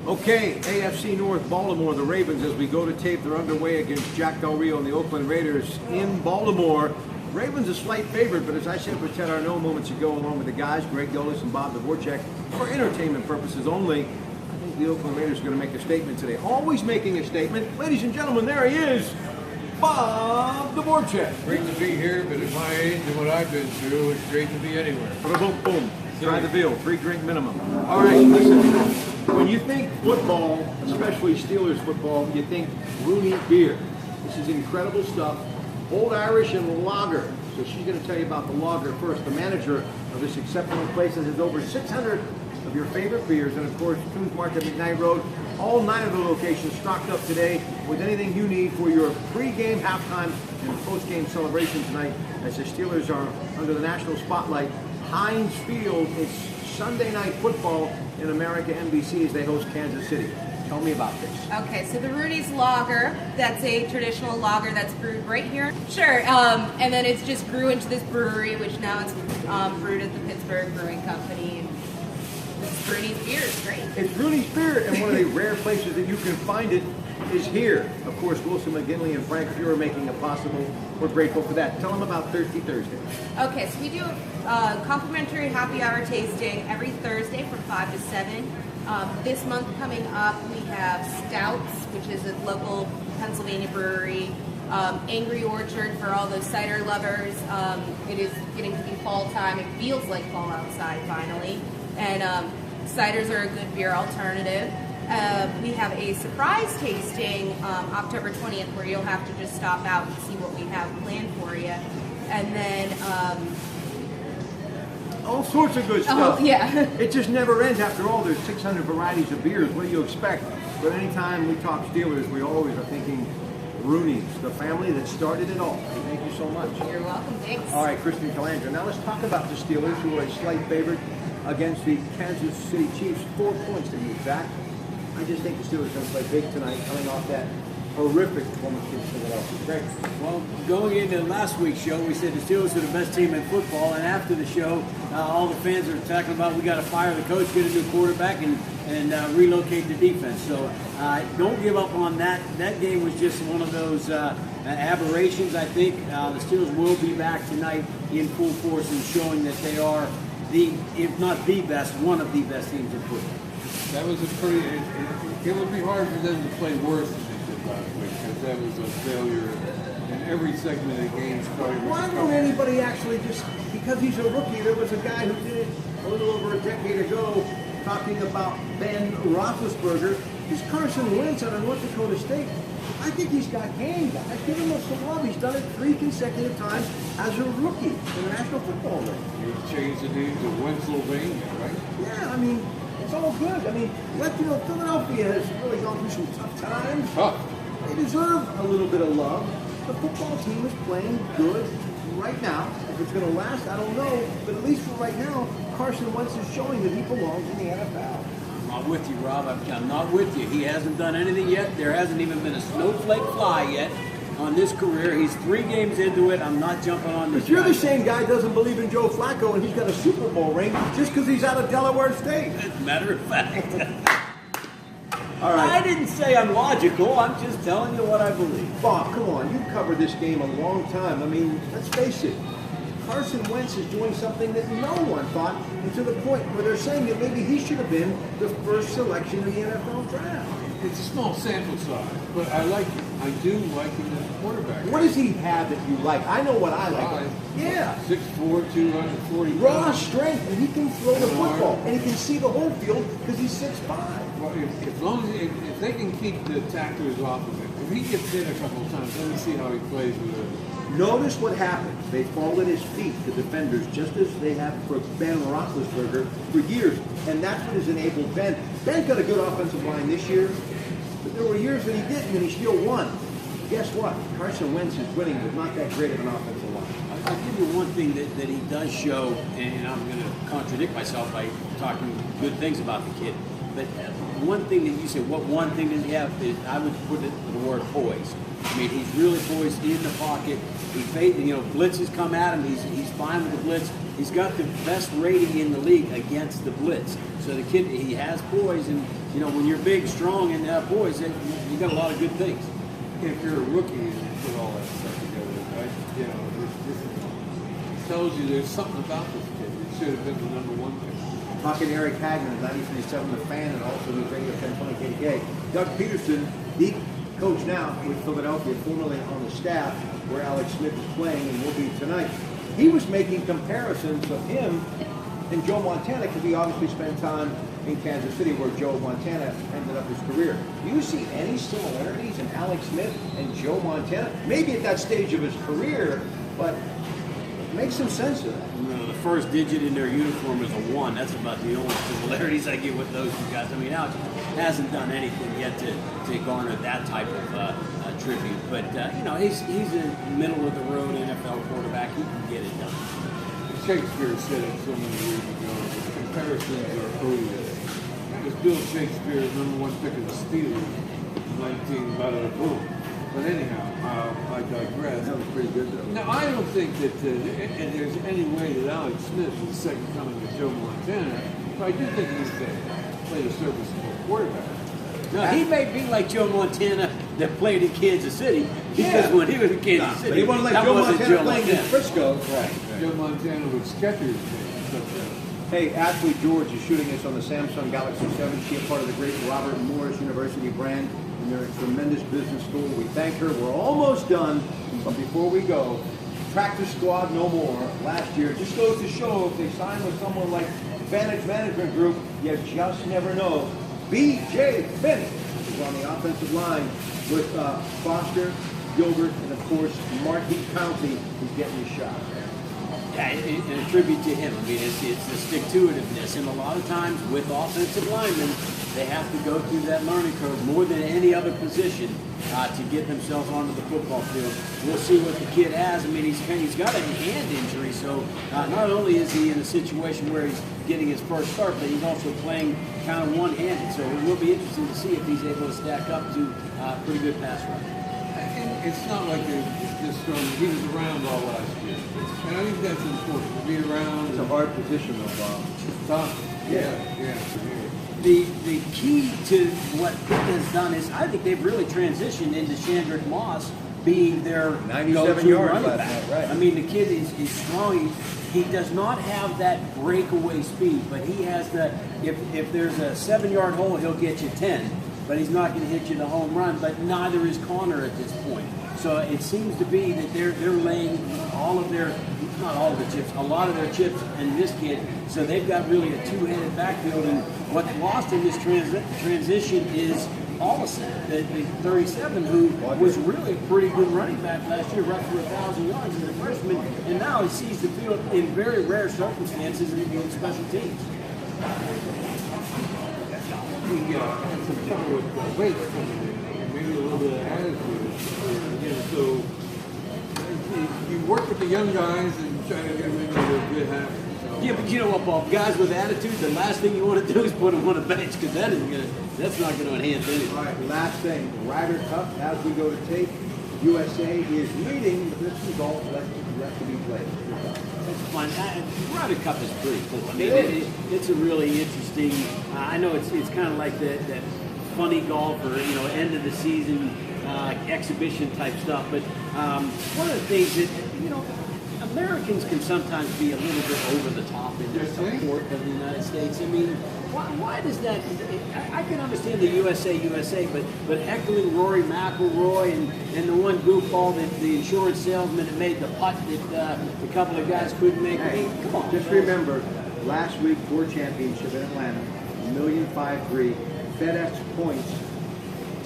Okay, AFC North Baltimore, the Ravens, as we go to tape, they're underway against Jack Del Rio and the Oakland Raiders in Baltimore. Ravens a slight favorite, but as I said with Ted Arnaud moments ago, along with the guys, Greg Gullis and Bob Dvorak, for entertainment purposes only, I think the Oakland Raiders are going to make a statement today. Always making a statement. Ladies and gentlemen, there he is, Bob Dvorak. Great to be here, but at my age and what I've been through, it's great to be anywhere. Boom, boom. Try the veal, 3 drink minimum. All right, listen. When you think football, especially Steelers football, you think Rooney beer. This is incredible stuff. Old Irish and lager. So she's going to tell you about the lager first. The manager of this exceptional place that has over 600 of your favorite beers, and of course, Coons Market, McKnight Road. All 9 of the locations stocked up today with anything you need for your pre-game, halftime, and post-game celebration tonight as the Steelers are under the national spotlight. Heinz Field, it's Sunday Night Football in America NBC as they host Kansas City. Tell me about this. Okay, so the Rooney's Lager, that's a traditional lager that's brewed right here. Sure, and then it's just grew into this brewery, which now it's brewed at the Pittsburgh Brewing Company. And it's Rooney's beer, it's great. It's Rooney's beer, and one of the rare places that you can find it is here. Of course, Wilson McGinley and Frank Fuhrer making it possible. We're grateful for that. Tell them about Thirsty Thursday. Okay, so we do a complimentary happy hour tasting every Thursday from 5 to 7. This month coming up, we have Stouts, which is a local Pennsylvania brewery. Angry Orchard for all those cider lovers. It is getting to be fall time. It feels like fall outside finally. And ciders are a good beer alternative. We have a surprise tasting October 20th where you'll have to just stop out and see what we have planned for you. And then all sorts of good stuff. Oh, yeah. It just never ends. After all, there's 600 varieties of beers. What do you expect? But anytime we talk Steelers, we always are thinking Rooney's, the family that started it all. Thank you so much. You're welcome. Thanks. All right, Kristen Calandra. Now let's talk about the Steelers, who are a slight favorite against the Kansas City Chiefs. 4 points to be exact. I just think the Steelers are going to play big tonight, coming off that horrific performance against Philadelphia. Great. Well, going into last week's show, we said the Steelers are the best team in football, and after the show, all the fans are talking about we got to fire the coach, get a new quarterback, and relocate the defense. So don't give up on that. That game was just one of those aberrations. I think the Steelers will be back tonight in full force and showing that they are the, if not the best, one of the best teams in football. That was a pretty. It would be hard for them to play worse than they did last week because that was a failure in every segment of the game. Why won't anybody actually just, because he's a rookie, there was a guy who did it a little over a decade ago talking about Ben Roethlisberger. He's Carson Wentz out of North Dakota State. I think he's got game, guys. Give him some love. He's done it 3 consecutive times as a rookie in the National Football League. He changed the name to Pennsylvania, right? Yeah, I mean, it's all good. I mean, Philadelphia has really gone through some tough times. They deserve a little bit of love. The football team is playing good right now. If it's going to last, I don't know. But at least for right now, Carson Wentz is showing that he belongs in the NFL. I'm not with you, Rob. I'm not with you. He hasn't done anything yet. There hasn't even been a snowflake fly yet on this career. He's 3 games into it. I'm not jumping on this. But you're the same guy who doesn't believe in Joe Flacco and he's got a Super Bowl ring just because he's out of Delaware State. As a matter of fact. All right. I didn't say I'm logical. I'm just telling you what I believe. Bob, come on. You've covered this game a long time. I mean, let's face it. Carson Wentz is doing something that no one thought, and to the point where they're saying that maybe he should have been the first selection in the NFL draft. It's a small sample size, but I like him. I do like him as a quarterback. What does he have that you like? I know what I like. Yeah. 6'4", 240 pounds. Raw strength, and he can throw the football, and he can see the whole field because he's 6'5". Well, as long as if they can keep the tacklers off of him, if he gets hit a couple of times, let me see how he plays with it. Notice what happens. They fall at his feet, the defenders, just as they have for Ben Roethlisberger for years. And that's what has enabled Ben. Ben got a good offensive line this year, but there were years that he didn't, and he still won. Guess what? Carson Wentz is winning with not that great of an offensive line. I'll give you one thing that he does show, and I'm going to contradict myself by talking good things about the kid. But one thing that you said, what one thing does he have? I would put it the word poised. I mean, he's really poised in the pocket. Blitzes come at him. He's fine with the blitz. He's got the best rating in the league against the blitz. So the kid, he has poise, and you know, when you're big, strong, and boys, you got a lot of good things. If you're a rookie and you put all that stuff together, right? You know, this tells you there's something about this kid. It should have been the #1 pick. Talking to Eric Hagman of 93.7 The Fan and also the Radio 1020 KDK. Doug Peterson, the coach now with Philadelphia, formerly on the staff where Alex Smith is playing and will be tonight. He was making comparisons of him and Joe Montana because he obviously spent time in Kansas City where Joe Montana ended up his career. Do you see any similarities in Alex Smith and Joe Montana? Maybe at that stage of his career, but make some sense of that. You know, the first digit in their uniform is a 1. That's about the only similarities I get with those two guys. I mean, Alex hasn't done anything yet to garner that type of tribute. But, you know, he's a middle-of-the-road NFL quarterback. He can get it done. Shakespeare said it so many years ago, comparisons are odious. Because Bill Shakespeare is #1 pick of the Steelers, 19 bada boom. But anyhow, I digress. That was pretty good, though. Now, I don't think that there's any way that Alex Smith is second coming to Joe Montana, but I do think he's played a serviceable quarterback. No, he may be like Joe Montana that played in Kansas City, because when he was in Kansas City, but he wasn't like that Joe wasn't Montana Joe playing in Montana. Frisco. Right. Joe Montana with Skechers. Hey, Ashley George is shooting us on the Samsung Galaxy 7. She is part of the great Robert Morris University brand, and they're a tremendous business school. We thank her. We're almost done, but before we go, practice squad no more. Last year, just goes to show if they sign with someone like Vantage Management Group, you just never know. B.J. Finney is on the offensive line with Foster, Gilbert, and of course, Marquis County, who's getting his shot. Yeah, and a tribute to him. I mean, it's the stick-to-itiveness, and a lot of times with offensive linemen, they have to go through that learning curve more than any other position to get themselves onto the football field. We'll see what the kid has. I mean, he's got a hand injury, so not only is he in a situation where he's getting his first start, but he's also playing kind of one-handed. So it will be interesting to see if he's able to stack up to pretty good pass rush. And it's not like they're just throwing. He was around all last year. And I think that's important, to be around. It's a hard position, though, Bob. It's tough. Yeah. The key to what Pitt has done is I think they've really transitioned into Chandrick Moss being their 97 go-to yards running last back. night, right. I mean, the kid is strong. He does not have that breakaway speed, but he has the. If there's a 7-yard hole, he'll get you 10. But he's not going to hit you the home run. But neither is Connor at this point. So it seems to be that they're laying all of their, not all of the chips, a lot of their chips in this kid. So they've got really a two-headed backfield. And what's lost in this transition is Allison, the 37, who was really a pretty good running back last year, right for 1,000 yards as a freshman. And now he sees the field in very rare circumstances in special teams. He had some trouble with weight coming in, maybe a little bit of attitude. Again, so you work with the young guys and try to get them into a good habit. So. Yeah, but you know what, Bob? Guys with attitude, the last thing you want to do is put them on a bench because that's not going to enhance anything. All right, last thing, Ryder Cup, as we go to tape, USA is leading, but this is all left to be played. It's fun. Ryder Cup is pretty cool. I mean, it's a really interesting. I know it's kind of like that funny golf or end of the season exhibition type stuff. But one of the things that Americans can sometimes be a little bit over the top in their support of the United States. I mean, why does that? I can understand the USA, but heckling Rory McIlroy and the one goofball that the insurance salesman that made the putt that a couple of guys couldn't make. Hey, I mean, come on. Just remember, last week, Tour Championship in Atlanta, 1,005,300, FedEx points,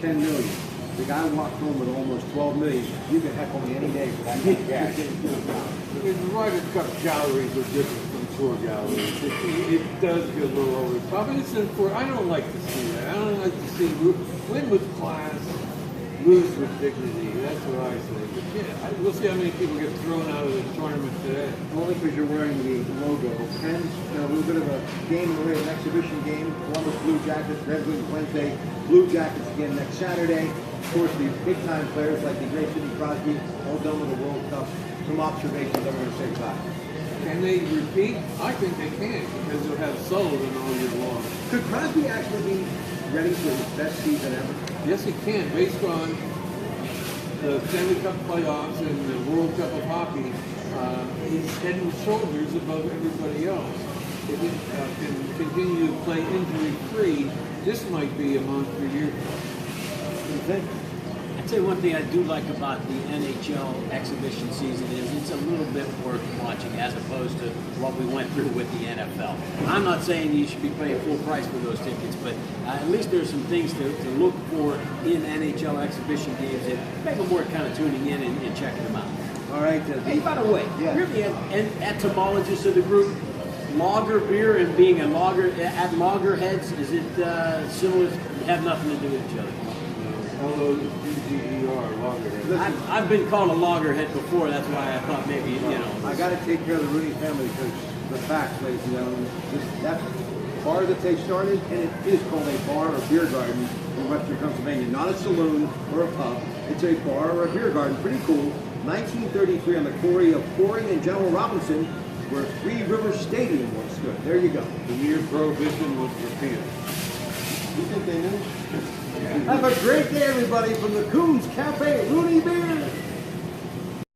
10 million. The guy walked home with almost 12 million. You can heckle me any day for that kind of gas. The Ryder Cup galleries are different from tour galleries. It does get a little over the top. And it's important. I don't like to see that. I don't like to see win with class, lose with dignity. That's what I say. But yeah, we'll see how many people get thrown out of the tournament today. Only because you're wearing the logo. Pens, a little bit of a game, an exhibition game. Columbus Blue Jackets, Red Wings Wednesday. Blue Jackets again next Saturday. Of course, the big-time players like the great Sidney Crosby, all done with the World Cup. Some observations I'm going to say back. Can they repeat? I think they can, because they'll have Sullivan all year long. Could Crosby actually be ready for his best season ever? Yes, he can, based on the Stanley Cup playoffs and the World Cup of Hockey. He's head and shoulders above everybody else. If he can continue to play injury-free, this might be a monster year. What do you think? I'd say one thing I do like about the NHL exhibition season is it's a little bit worth watching as opposed to what we went through with the NFL. I'm not saying you should be paying full price for those tickets, but at least there's some things to look for in NHL exhibition games that make them worth kind of tuning in and checking them out. All right. Hey, by the way, Yeah. you're the etymologist of the group. Lager beer and being a lager at loggerheads, is it similar? Have nothing to do with each other. L-O-G-G-E-R, loggerhead. I've been called a loggerhead before. That's why I thought maybe I got to take care of the Rooney family because the facts, ladies and gentlemen. That bar that they started, and it is called a bar or beer garden in Western Pennsylvania. Not a saloon or a pub. It's a bar or a beer garden. Pretty cool. 1933 on the quarry of Coring and General Robinson, where Three Rivers Stadium once stood. There you go. The year Prohibition was repealed. You think they knew? Have a great day, everybody, from the Coons Cafe Rooney Beer.